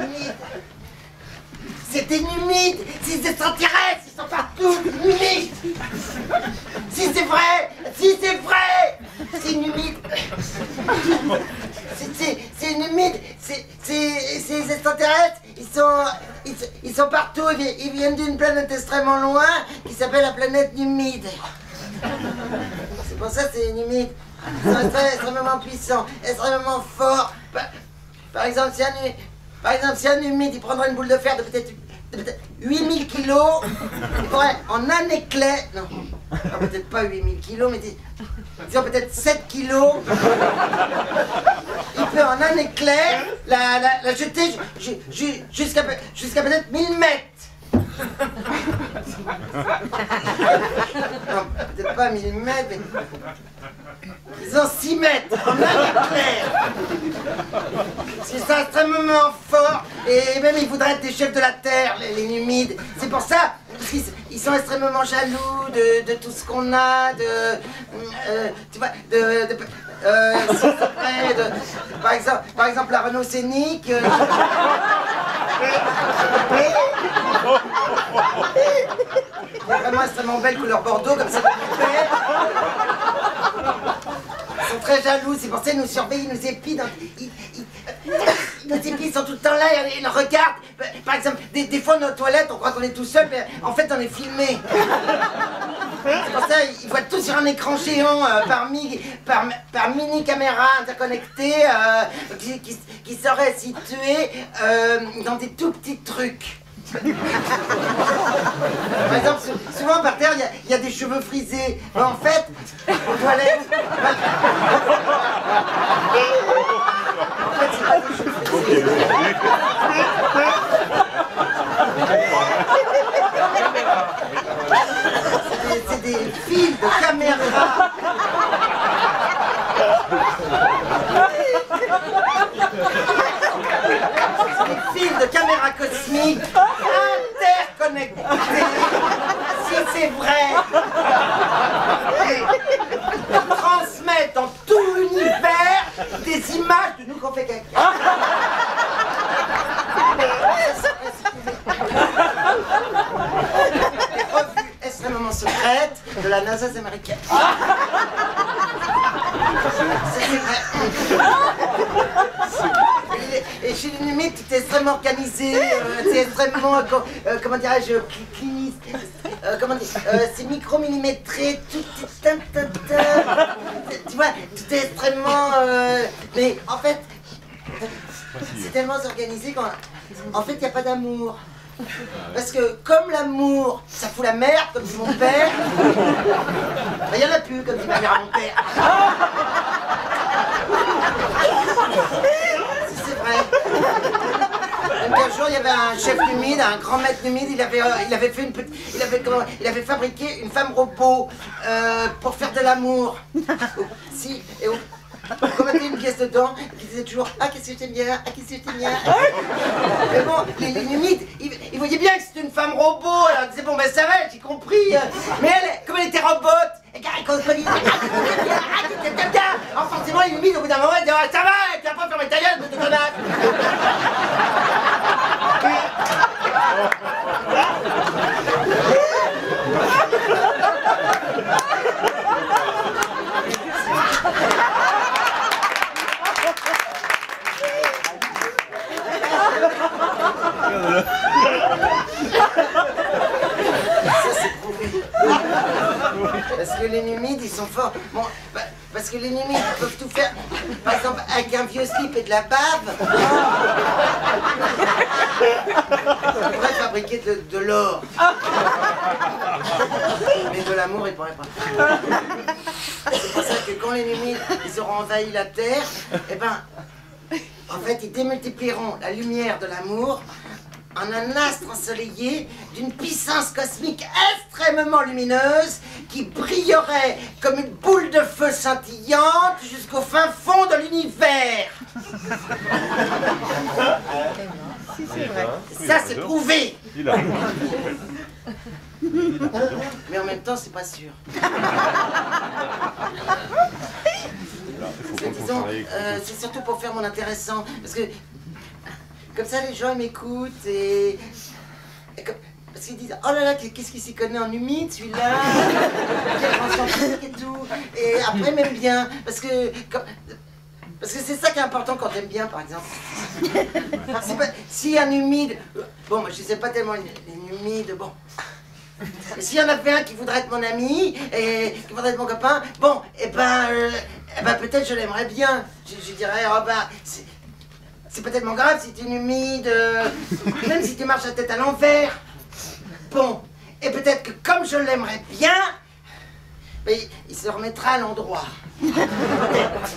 numides. C'est des numides, c'est des extraterrestres, ils sont partout, des numides. Si c'est vrai, c'est une numide. C'est une numide, c'est les extraterrestres, ils sont partout, ils viennent d'une planète extrêmement loin qui s'appelle la planète numide. C'est pour ça que c'est une numide. Ils sont extrêmement puissants, extrêmement forts. Par exemple, si un numide, il prendrait une boule de fer de peut-être 8000 kilos, il pourrait en un éclair, non, peut-être pas 8000 kilos, mais disons peut-être 7 kilos, il peut en un éclair la jeter jusqu'à peut-être 1000 mètres. Non, peut-être pas 1000 mètres, mais disons 6 mètres en un éclair. C'est extrêmement fort et même ils voudraient être des chefs de la terre, les numides. C'est pour ça, parce qu'ils sont extrêmement jaloux de tout ce qu'on a, tu vois, par exemple la Renault Scénic. Il y a vraiment extrêmement belle couleur bordeaux comme ça. Ils sont très jaloux, c'est pour ça qu'ils nous surveillent, ils nous épient. Nos épis, ils sont tout le temps là, ils nous regardent. Par exemple, des fois, nos toilettes, on croit qu'on est tout seul, mais en fait, on est filmé. C'est pour ça qu'ils voient tout sur un écran géant par mini caméra interconnectée qui serait située dans des tout petits trucs. Par exemple, souvent par terre, il y a des cheveux frisés. En fait, aux toilettes... En fait, c'est pas des cheveux frisés. C'est des fils de caméra. C'est des fils de caméra cosmique interconnectés. Si c'est vrai, ils transmettent dans tout l'univers des images de nous qu'on fait caca. Des revues extrêmement secrètes de la NASA américaine. C'est vrai. Et chez les numides, tout est extrêmement organisé, c'est extrêmement, comment dirais-je, c'est micro-millimétré, tout est tu vois, tout est extrêmement, mais en fait, c'est tellement organisé qu'en fait, il n'y a pas d'amour. Parce que comme l'amour, ça fout la merde, comme dit mon père, il n'y en a plus, comme dit ma mère à mon père. C'est vrai. Donc un jour, il y avait un chef numide, un grand maître numide, il avait fabriqué une femme robot pour faire de l'amour. Si, et on mettait une pièce dedans, qui disait toujours « Ah, qu'est-ce que j'aime bien, ah, qu'est-ce que j'aime bien ?» Mais bon, les numides, ils voyaient bien que c'était une femme robot, alors ils disaient « Bon, ben ça va, j'ai compris. » Mais elle, comme elle était robot, et quand elle comprenait alors forcément, les numides, au bout d'un moment, ils disaient « Ça va, et puis après, fermez ta gueule, de connasse !» Ça c'est prouvé. Parce que les numides ils sont forts. Bon, parce que les numides ils peuvent tout faire. Par exemple avec un vieux slip et de la bave. Ils pourraient fabriquer de l'or. Mais de l'amour ils pourraient pas. C'est pour ça que quand les numides ils auront envahi la Terre, eh ben, en fait ils démultiplieront la lumière de l'amour en un astre ensoleillé d'une puissance cosmique extrêmement lumineuse qui brillerait comme une boule de feu scintillante jusqu'au fin fond de l'univers. Si c'est vrai. Ça c'est prouvé. Mais en même temps c'est pas sûr. C'est surtout pour faire mon intéressant, parce que comme ça les gens ils m'écoutent et parce qu'ils disent oh là là qu'est-ce qu'il s'y connaît en humide celui-là, quel grand scientifique et tout, et après ils m'aiment bien parce que c'est ça qui est important quand t'aimes bien, par exemple. Si un humide, bon moi je sais pas tellement une humide, bon. S'il y en avait un qui voudrait être mon ami et qui voudrait être mon copain, bon, et ben peut-être je l'aimerais bien. Je dirais, oh bah, c'est pas tellement grave si tu es humide, même si tu marches la tête à l'envers. Bon, et peut-être que comme je l'aimerais bien, ben, il se remettra à l'endroit. Peut-être.